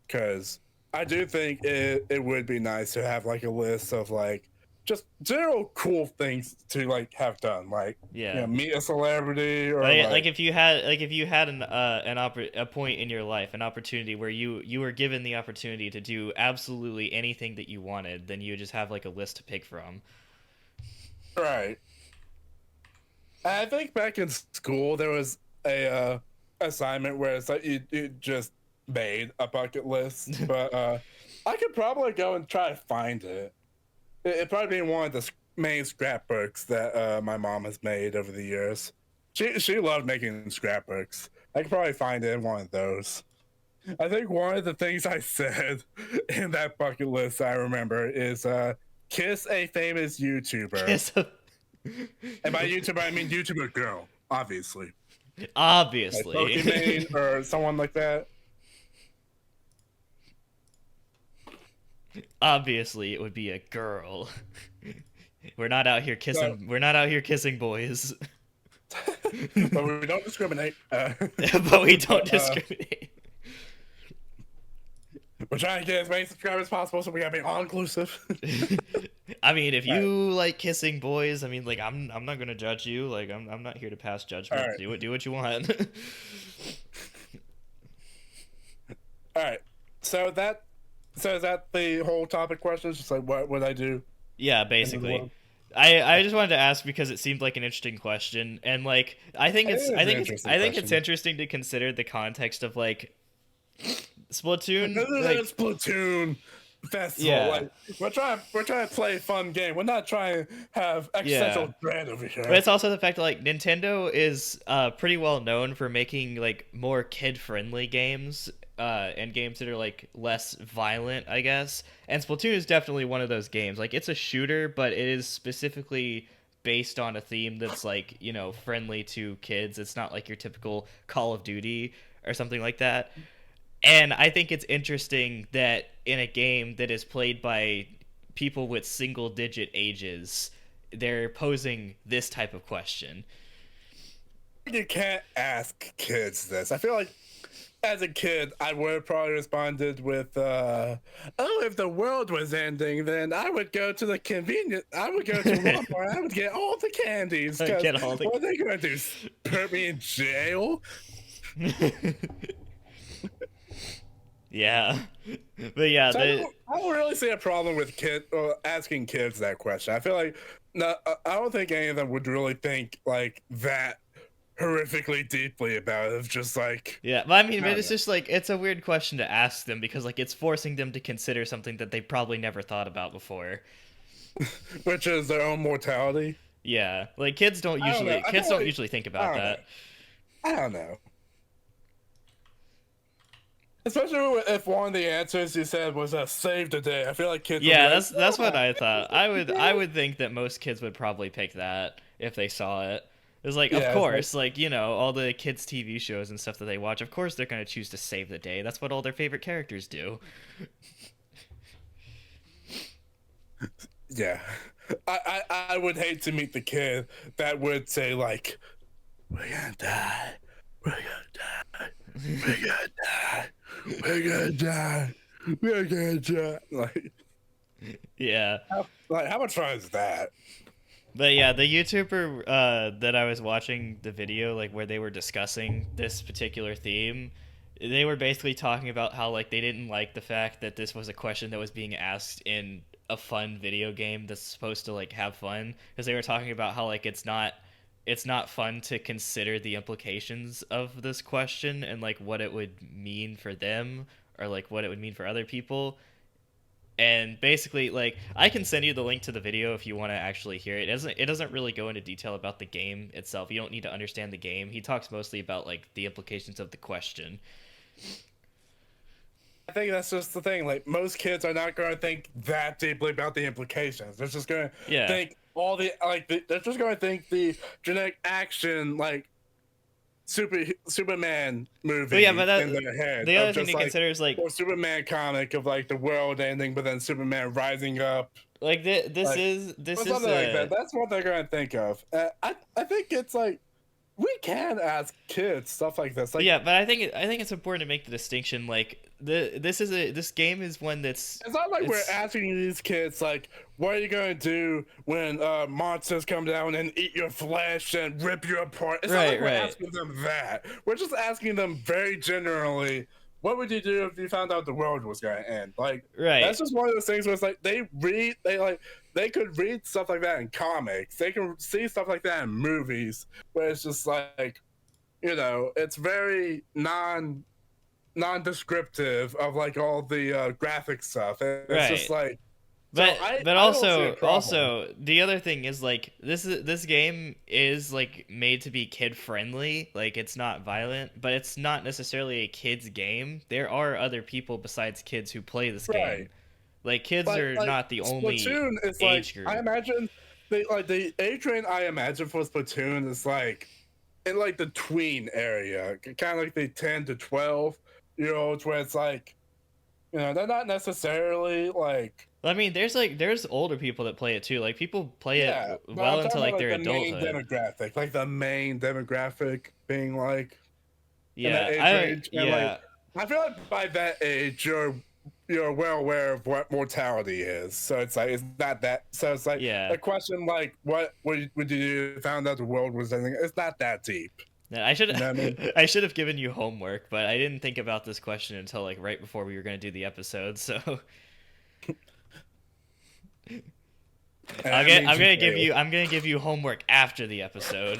because I do think it would be nice to have like a list of like just general cool things to like have done, like yeah. meet a celebrity or Like like if you had a point in your life, an opportunity where you were given the opportunity to do absolutely anything that you wanted, then you just have like a list to pick from. right. I think back in school there was a assignment where it's like you just made a bucket list, but I could probably go and try to find it. It probably be one of the main scrapbooks that my mom has made over the years. She loved making scrapbooks. I could probably find it in one of those. I think one of the things I said in that bucket list I remember is kiss a famous YouTuber. Kiss And by YouTuber I mean YouTuber girl, obviously. Like obviously. Pokimane or someone like that. Obviously it would be a girl. We're not out here So, kissing we're not out here kissing boys. but we don't discriminate. But we don't But, discriminate. we're trying to get as many subscribers as possible, so we gotta be all inclusive. I mean, if All right. you like kissing boys, I mean, like I'm not gonna judge you. Like I'm not here to pass All judgment. right. Do what you want. All right. So is that the whole topic question? It's just like what would I do Yeah, in the basically. world? I just wanted to ask because it seemed like an interesting question, and like It is an interesting I think it's question. interesting to consider the context of like Splatoon. This is Like, a Splatoon festival. yeah, Like we're trying to play a fun game. We're not trying to have yeah. existential dread over But here. it's also the fact that like Nintendo is pretty well known for making like more kid friendly games and games that are like less violent, I guess. And Splatoon is definitely one of those games. Like it's a shooter, but it is specifically based on a theme that's like, you know, friendly to kids. It's not like your typical Call of Duty or something like that. And I think it's interesting that in a game that is played by people with single digit ages, they're posing this type of question. You can't ask kids this. I feel like as a kid, I would have probably responded with, "Oh, if the world was ending, then I would go to the convenience. I would go to Walmart. I would get all the candies. Because Get all the what are they going to do? Put me in jail?" Yeah. But yeah, So the I don't really see a problem with asking kids that question. I feel like no, I don't think any of them would really think like that horrifically deeply about it. It's just like yeah, but I mean, I but don't it's just like it's a weird question to ask them because like it's forcing them to consider something that they probably never thought about before. know, which is their own mortality. Yeah, like I don't know. I kids feel don't like usually think I about don't know. that. I don't know. Especially if one of the answers you said was save the day. I feel like kids would be Yeah, like, that's what yeah, I thought. save the I day. would think that most kids would probably pick that if they saw it. It's like, of Yeah, it's like course, like you know, all the kids' TV shows and stuff that they watch. Of course, they're gonna choose to save the day. That's what all their favorite characters do. Yeah, I would hate to meet the kid that would say like, "We're gonna die, we're gonna die, we're gonna die, we're gonna die, we're gonna die." Yeah. Like how much fun is that? But yeah, the YouTuber that I was watching the video, like where they were discussing this particular theme, they were basically talking about how like they didn't like the fact that this was a question that was being asked in a fun video game that's supposed to like have fun, because they were talking about how like it's not fun to consider the implications of this question and like what it would mean for them or like what it would mean for other people. And basically like I can send you the link to the video if you want to actually hear it. It doesn't really go into detail about the game itself. You don't need to understand the game. He talks mostly about like the implications of the question. I think that's just the thing. Like most kids are not going to think that deeply about the implications. They're just going to Yeah. think they're just going to think the genetic action like Superman movie But yeah, but in their head the of other thing just to consider is like or Superman comic of like the world ending, but then Superman rising up, this like is or something like that. That's what they're going to think of. I think it's like we can ask kids stuff like this. Like yeah, but I think it's important to make the distinction. Like this game is one that's it's not like we're it's asking these kids like, what are you gonna do when monsters come down and eat your flesh and rip you apart? It's not like we're right. asking them that. We're just asking them very generally, what would you do if you found out the world was gonna end? Like Right. that's just one of those things where it's like they could read stuff like that in comics. They can see stuff like that in movies where it's just like, it's very non-descriptive of like all the graphic stuff. And it's just Right. like, so But I but I don't see a also problem. the other thing is like this game is like made to be kid friendly. Like it's not violent, but it's not necessarily a kids game. There are other people besides kids who play this game. Right. Like kids Like are like not the only Splatoon is like age I group. imagine the age range I imagine for Splatoon is like in like the tween area, kind of like the 10 to 12 year olds, where it's like, they're not necessarily like, I mean, there's older people that play it too. Like people play it yeah, but I'm well talking into about like like their the main adulthood. demographic, like the main demographic being like in that Yeah, age I range. And like yeah. I feel like by that age you're well aware of what mortality is. So it's like it's not that, so it's like Yeah. a question like what would you do if you found out the world was ending? It's not that deep. Yeah, I should You know what I mean? I should have given you homework, but I didn't think about this question until like right before we were going to do the episode. So And that means you failed. I'm going to give you homework after the episode.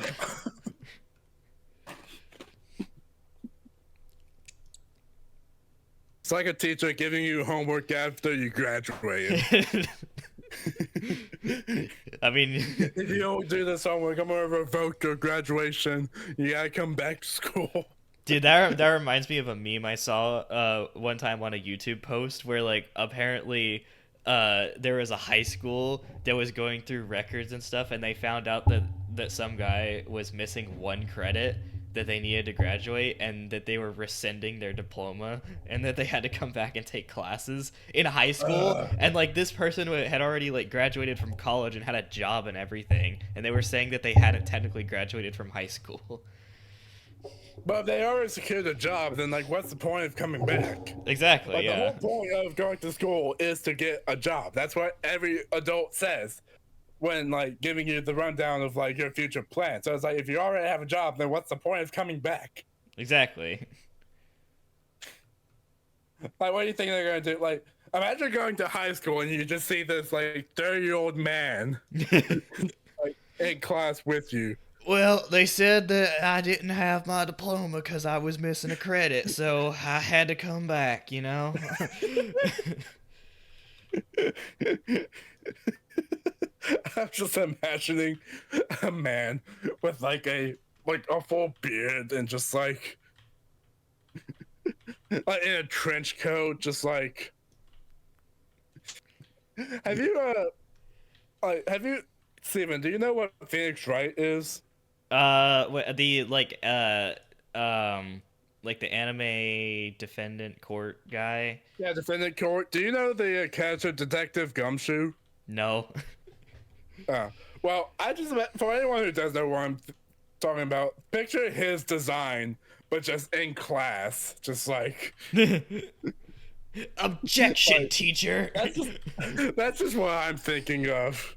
It's like a teacher giving you homework after you graduated. I mean, If you don't do this homework, I'm gonna revoke your graduation. You gotta come back to school. dude, that reminds me of a meme I saw one time on a YouTube post where like apparently there was a high school that was going through records and stuff, and they found out that some guy was missing one credit that they needed to graduate, and that they were rescinding their diploma, and that they had to come back and take classes in high school. Uh, And like this person had already like graduated from college and had a job and everything, and they were saying that they hadn't technically graduated from high school. but if they already secured a job, then like, what's the point of coming back? Exactly, Like the yeah. whole point of going to school is to get a job. That's what every adult says when like giving you the rundown of like your future plans. So it's like if you already have a job, then what's the point of coming back? Exactly. Like, what do you think they're gonna do? Like, imagine going to high school and you just see this like 30-year-old man like in class with you. Well, they said that I didn't have my diploma because I was missing a credit, so I had to come back, you know? I'm just imagining a man with like a full beard and just like in a trench coat, just like have you have you Steven, do you know what Phoenix Wright is? The like the anime defendant court guy. Yeah, defendant court. Do you know the character Detective Gumshoe? No. Uh, well, for anyone who doesn't know what I'm talking about, picture his design, but just in class, just like Objection, like teacher. that's just what I'm thinking of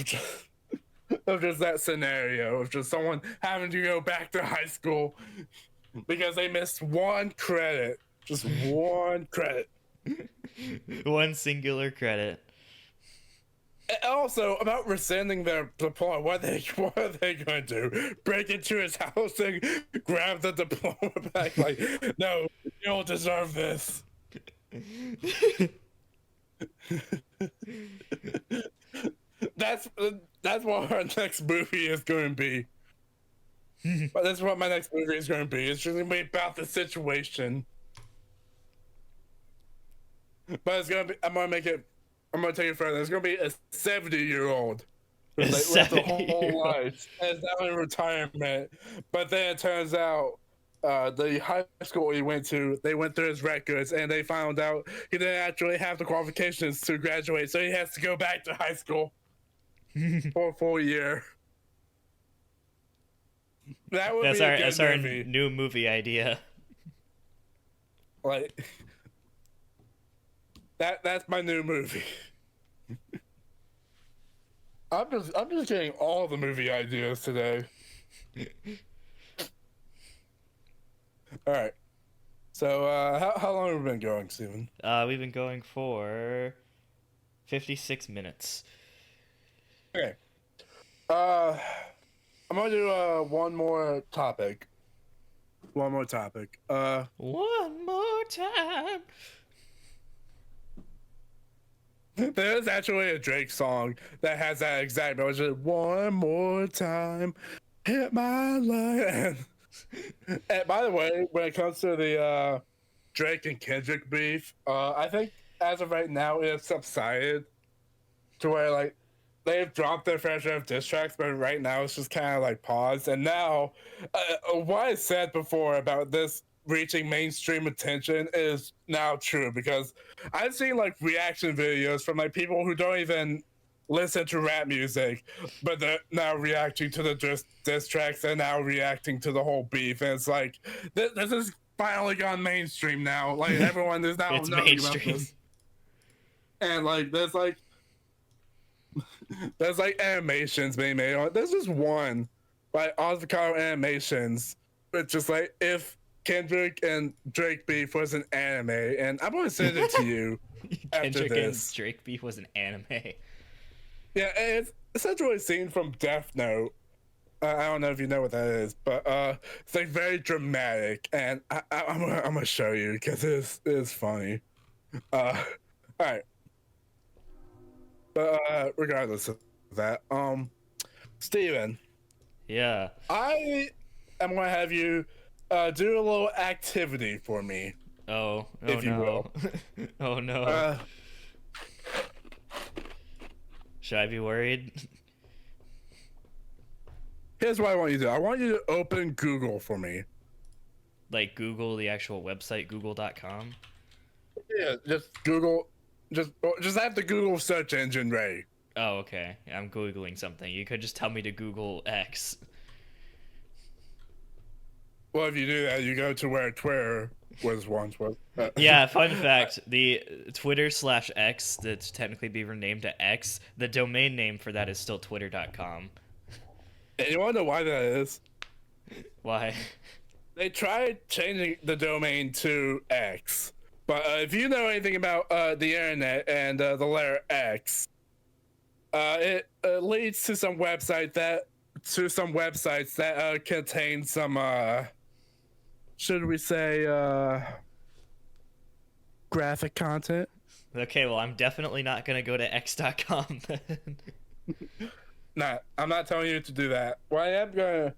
just, of just that scenario of just someone having to go back to high school because they missed one credit, just one credit. One singular credit. And also about rescinding their diploma. What are they going to do? Break into his house and grab the diploma back? Like, no, you don't deserve this. that's that's what our next movie is going to be. But that's what my next movie is going to be. It's just going to be about the situation. But it's going to be. I'm going to make it. I'm going to take it further. It's going to be a 70-year-old. Like, lived the whole life and is now in retirement. But then it turns out the high school he went to, they went through his records and they found out he didn't actually have the qualifications to graduate, so he has to go back to high school for a full year. That would That's be our a good that's our movie. new movie idea. Like that's my new movie. I'm just getting all the movie ideas today. All right. So how long have we been going, Steven? We've been going for 56 minutes. Okay. I'm gonna do one more topic. One more topic. One more time. There's actually a Drake song that has that exact note. It's just one more time, hit my line. And by the way, when it comes to the Drake and Kendrick beef, I think as of right now it has subsided to where like they've dropped their fair share of diss tracks, but right now it's just kind of like paused. And now, what I said before about this reaching mainstream attention is now true because I've seen like reaction videos from like people who don't even listen to rap music, but they're now reacting to the diss tracks and now reacting to the whole beef. And it's like, this has finally gone mainstream now. Like everyone is now It's knowing about mainstream. this. And like, there's like animations being made on. There's just one, like Oscar animations. It's just like if Kendrick and Drake beef was an anime, and I'm gonna send it to you after Kendrick this. and Drake beef was an anime. Yeah, and it's essentially a scene from Death Note. I don't know if you know what that is, but it's like very dramatic, and I'm gonna show you because it's funny. All right, but regardless of that, Steven, Yeah. I am gonna have you do a little activity for me, Oh if you no. will. Oh no. Should I be worried? Here's what I want you to do. I want you to open Google for me. Like Google the actual website, google.com? Yeah, just Google. Just have the Google search engine ready. Oh, okay. I'm Googling something. You could just tell me to Google X. Well, if you do that, you go to where Twitter was once. Yeah, fun fact. The Twitter/X that's technically be renamed to X, the domain name for that is still twitter.com. And you want to know why that is? Why? They tried changing the domain to X, but if you know anything about the internet and the letter X, it leads to some websites that contain some should we say graphic content. Okay, well, I'm definitely not going to go to x.com then. Nah, I'm not telling you to do that. What I am gonna.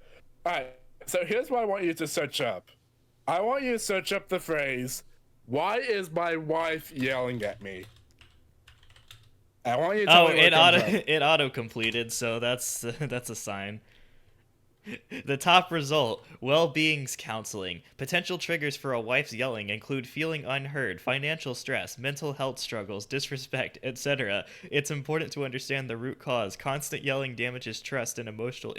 Alright, so here's what I want you to search up. I want you to search up the phrase, "Why is my wife yelling at me?" I want you to tell me what comes up. It auto completed, so that's a sign. The top result, well-being's counseling. Potential triggers for a wife's yelling include feeling unheard, financial stress, mental health struggles, disrespect, etc. It's important to understand the root cause. Constant yelling damages trust and emotional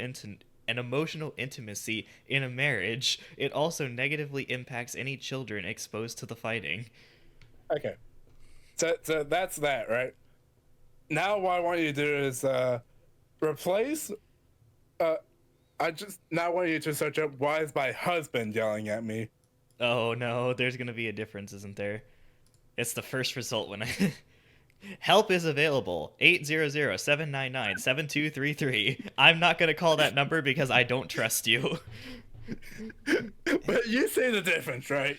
intimacy in a marriage. It also negatively impacts any children exposed to the fighting. Okay, so that's that, right? Now what I want you to do is replace. Uh, I just now want you to search up why is my husband yelling at me. Oh no, there's gonna be a difference, isn't there? It's the first result when I. Help is available. 800-799-7233. I'm not going to call that number because I don't trust you. But you see the difference, right?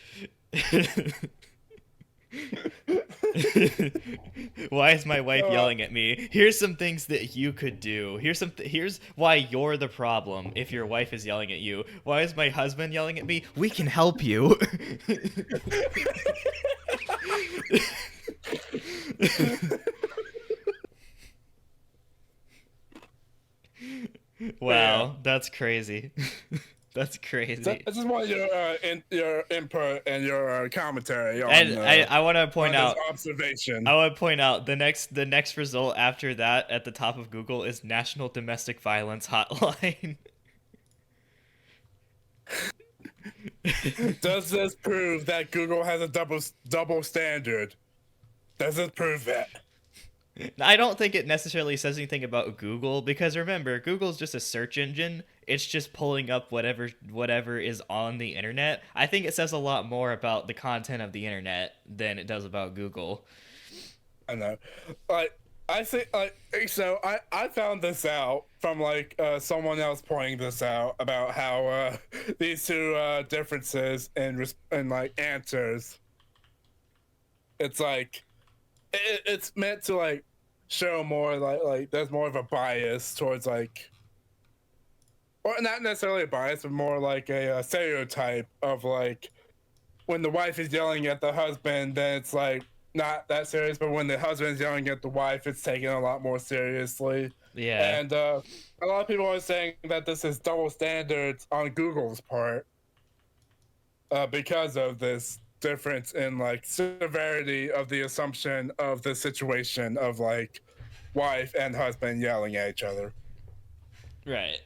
Why is my wife yelling at me? Here's some things that you could do. Here's why you're the problem if your wife is yelling at you. Why is my husband yelling at me? We can help you. Wow, that's crazy. That's So crazy. I just want your input and your commentary on And I want to point this out observation. I would point out the next result after that at the top of Google is National Domestic Violence Hotline. Does this prove that Google has a double standard? Does this prove that? I don't think it necessarily says anything about Google because remember, Google's just a search engine. It's just pulling up whatever is on the internet. I think it says a lot more about the content of the internet than it does about Google. I know. Like I think so I found this out from someone else pointing this out about how these two differences in like answers. It's like it's meant to like show more like there's more of a bias towards like, or not necessarily a bias, but more like a stereotype of like when the wife is yelling at the husband, then it's like not that serious. But when the husband's yelling at the wife, it's taken a lot more seriously. Yeah. And a lot of people are saying that this is double standards on Google's part because of this difference in like severity of the assumption of the situation of like wife and husband yelling at each other. Right.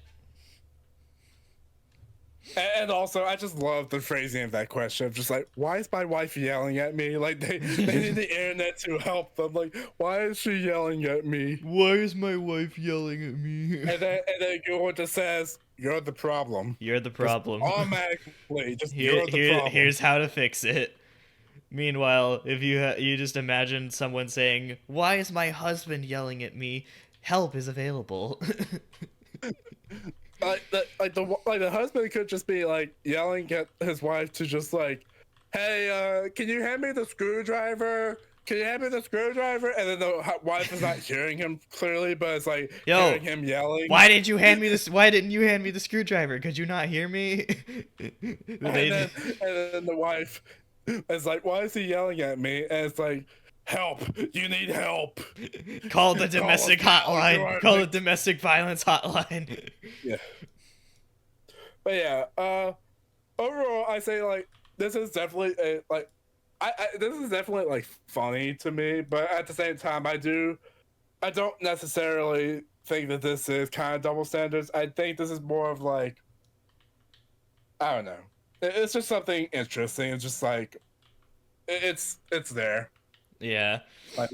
And also, I just love the phrasing of that question of just like, why is my wife yelling at me? Like, they need the internet to help them. Like, why is she yelling at me? Why is my wife yelling at me? And then Google just says, you're the problem. You're the problem. Just automatically, you're the problem. Here's how to fix it. Meanwhile, if you just imagine someone saying, "Why is my husband yelling at me? Help is available." The husband could just be like yelling at his wife to just like, hey, can you hand me the screwdriver? Can you hand me the screwdriver? And then the wife is not hearing him clearly, but it's like hearing him yelling. Why didn't you hand me this? Why didn't you hand me the screwdriver? Could you not hear me? And then the wife is like, why is he yelling at me? And it's like, help! You need help! Call the domestic hotline. Call the domestic violence hotline. Yeah. But yeah, overall, I say like this is definitely this is definitely like funny to me, but at the same time, I don't necessarily think that this is kind of double standards. I think this is more of like, I don't know. It's just something interesting. It's just like, it's there. Yeah. Like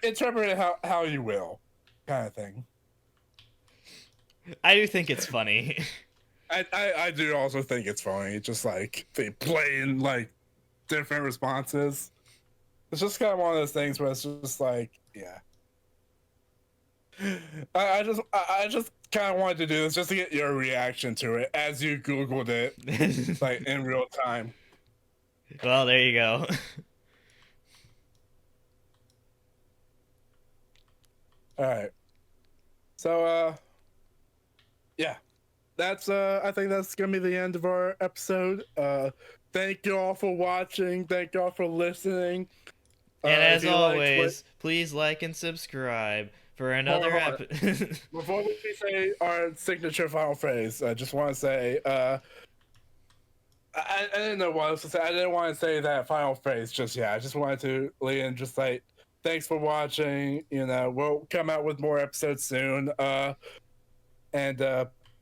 interpret it how you will, kind of thing. I do think it's funny. I do also think it's funny. Just like they play in like different responses. It's just kind of one of those things where it's just like, yeah. I just kind of wanted to do this just to get your reaction to it as you Googled it, like in real time. Well, there you go. All right. So, yeah, that's I think that's gonna be the end of our episode. Thank you all for watching. Thank you all for listening. And as always, please like and subscribe For another Hold on. Before we say our signature final phrase, I just want to say, I didn't know what I was to say. I didn't want to say that final phrase just yet. I just wanted to lead in just like, thanks for watching. You know, we'll come out with more episodes soon.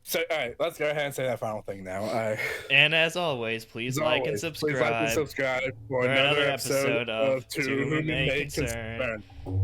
So all right, let's go ahead and say that final thing now. And as always, please like and Please like and subscribe subscribe for for another episode of of To Whom It May Concern. Concern.